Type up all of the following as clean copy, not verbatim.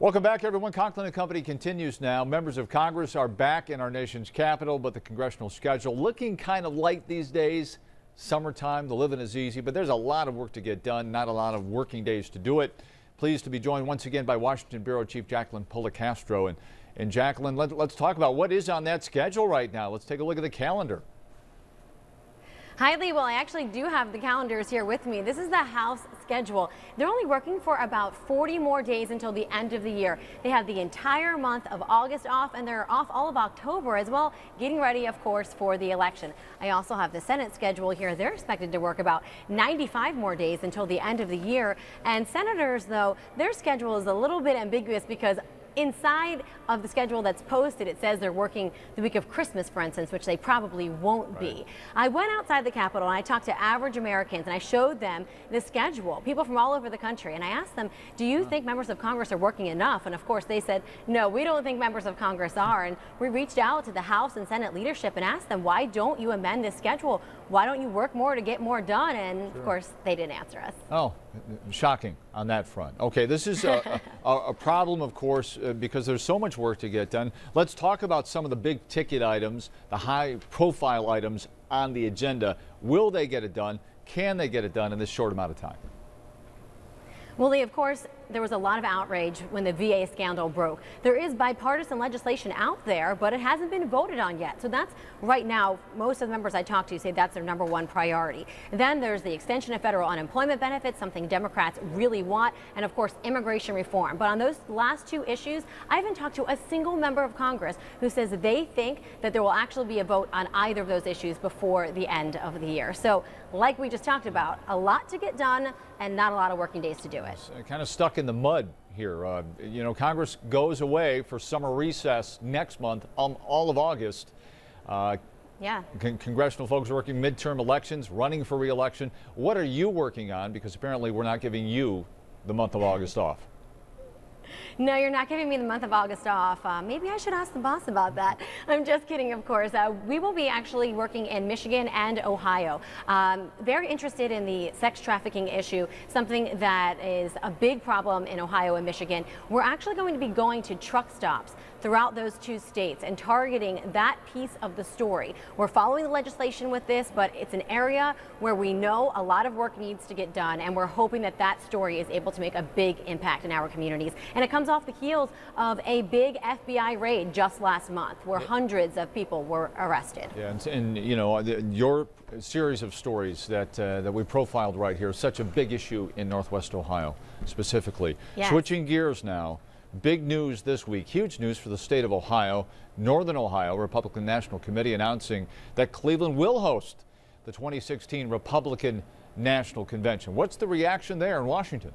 Welcome back, everyone. Conklin and Company continues now. Members of Congress are back in our nation's capital, but the congressional schedule looking kind of light these days. Summertime, the living is easy, but there's a lot of work to get done, not a lot of working days to do it. Pleased to be joined once again by Washington Bureau Chief Jacqueline Policastro. And Jacqueline, let's talk about what is on that schedule right now. Let's take a look at the calendar. Hi, Lee. Well, I actually do have the calendars here with me. This is the House schedule. They're only working for about 40 more days until the end of the year. They have the entire month of August off, and they're off all of October as well, getting ready, of course, for the election. I also have the Senate schedule here. They're expected to work about 95 more days until the end of the year. And senators, though, their schedule is a little bit ambiguous because inside of the schedule that's posted, it says they're working the week of Christmas, for instance, which they probably won't be. I went outside the Capitol and I talked to average Americans and I showed them the schedule, people from all over the country, and I asked them, do you think members of Congress are working enough? And of course they said, no, we don't think members of Congress are. And we reached out to the House and Senate leadership and asked them, why don't you amend this schedule? Why don't you work more to get more done? And of course they didn't answer us. Oh, shocking on that front. Okay, this is a problem, of course, because there's so much work to get done. Let's talk about some of the big ticket items, the high profile items on the agenda. Will they get it done? Can they get it done in this short amount of time? Well, Lee, of course, there was a lot of outrage when the VA scandal broke. There is bipartisan legislation out there, but it hasn't been voted on yet. So that's right now, most of the members I talk to say that's their #1 priority. Then there's the extension of federal unemployment benefits, something Democrats really want, and of course, immigration reform. But on those last two issues, I haven't talked to a single member of Congress who says that they think that there will actually be a vote on either of those issues before the end of the year. So like we just talked about, a lot to get done and not a lot of working days to do it. Kind of stuck in the mud here. You know, Congress goes away for summer recess next month, all of August. Yeah. Congressional folks are working midterm elections, running for re-election. What are you working on? Because apparently we're not giving you the month of August off. No, you're not giving me the month of August off. Maybe I should ask the boss about that. I'm just kidding, of course. We will be actually working in Michigan and Ohio. Very interested in the sex trafficking issue, something that is a big problem in Ohio and Michigan. We're actually going to be going to truck stops throughout those two states and targeting that piece of the story. We're following the legislation with this, but it's an area where we know a lot of work needs to get done, and we're hoping that that story is able to make a big impact in our communities. And it comes off the heels of a big FBI raid just last month where hundreds of people were arrested. Yeah, and you know, your series of stories that we profiled right here is such a big issue in Northwest Ohio specifically. Yes. Switching gears now. Big news this week, huge news for the state of Ohio. Northern Ohio Republican National Committee announcing that Cleveland will host the 2016 Republican National Convention. What's the reaction there in Washington?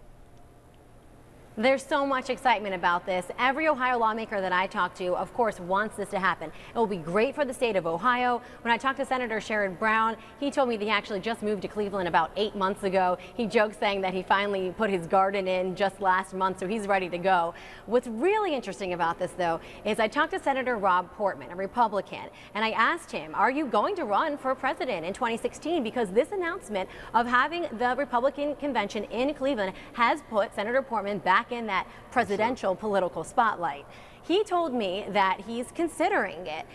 There's so much excitement about this. Every Ohio lawmaker that I talk to, of course, wants this to happen. It will be great for the state of Ohio. When I talked to Senator Sherrod Brown, he told me that he actually just moved to Cleveland about 8 months ago. He jokes saying that he finally put his garden in just last month, so he's ready to go. What's really interesting about this, though, is I talked to Senator Rob Portman, a Republican, and I asked him, are you going to run for president in 2016? Because this announcement of having the Republican convention in Cleveland has put Senator Portman back in that presidential political spotlight. He told me that he's considering it.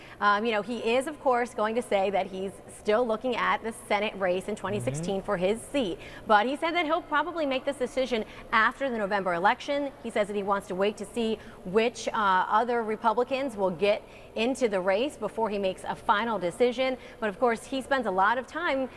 You know, he is, of course, going to say that he's still looking at the Senate race in 2016 for his seat. But he said that he'll probably make this decision after the November election. He says that he wants to wait to see which other Republicans will get into the race before he makes a final decision. But of course, he spends a lot of time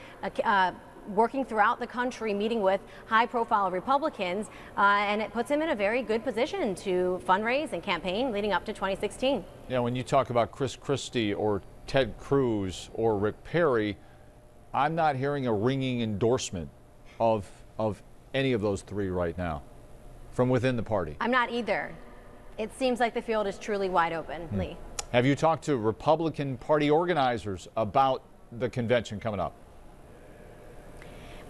working throughout the country, meeting with high-profile Republicans, and it puts him in a very good position to fundraise and campaign leading up to 2016. Yeah, when you talk about Chris Christie or Ted Cruz or Rick Perry, I'm not hearing a ringing endorsement of any of those three right now from within the party. I'm not either. It seems like the field is truly wide open, Lee. Have you talked to Republican Party organizers about the convention coming up?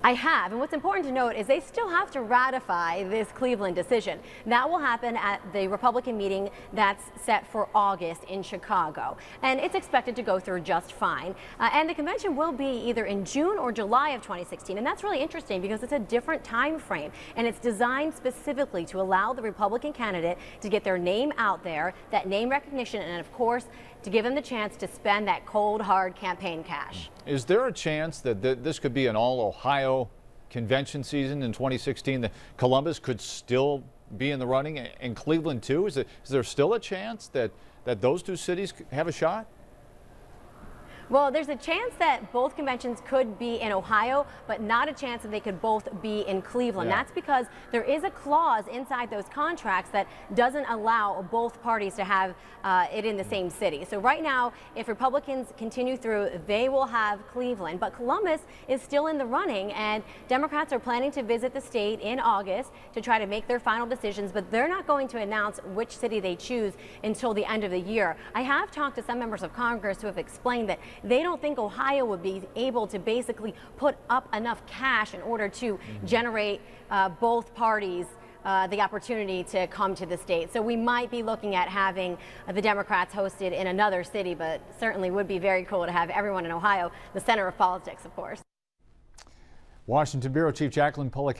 I have, and what's important to note is they still have to ratify this Cleveland decision. That will happen at the Republican meeting that's set for August in Chicago, and it's expected to go through just fine. And the convention will be either in June or July of 2016, and that's really interesting because it's a different time frame, and it's designed specifically to allow the Republican candidate to get their name out there, that name recognition, and of course, to give them the chance to spend that cold, hard campaign cash. Is there a chance that this could be an all-Ohio convention season in 2016, that Columbus could still be in the running and Cleveland too? Is there still a chance that those two cities have a shot? Well, there's a chance that both conventions could be in Ohio, but not a chance that they could both be in Cleveland. Yeah. That's because there is a clause inside those contracts that doesn't allow both parties to have it in the same city. So right now, if Republicans continue through, they will have Cleveland, but Columbus is still in the running, and Democrats are planning to visit the state in August to try to make their final decisions, but they're not going to announce which city they choose until the end of the year. I have talked to some members of Congress who have explained that they don't think Ohio would be able to basically put up enough cash in order to generate both parties the opportunity to come to the state. So we might be looking at having the Democrats hosted in another city, but certainly would be very cool to have everyone in Ohio, the center of politics, of course. Washington Bureau Chief Jacqueline Pollak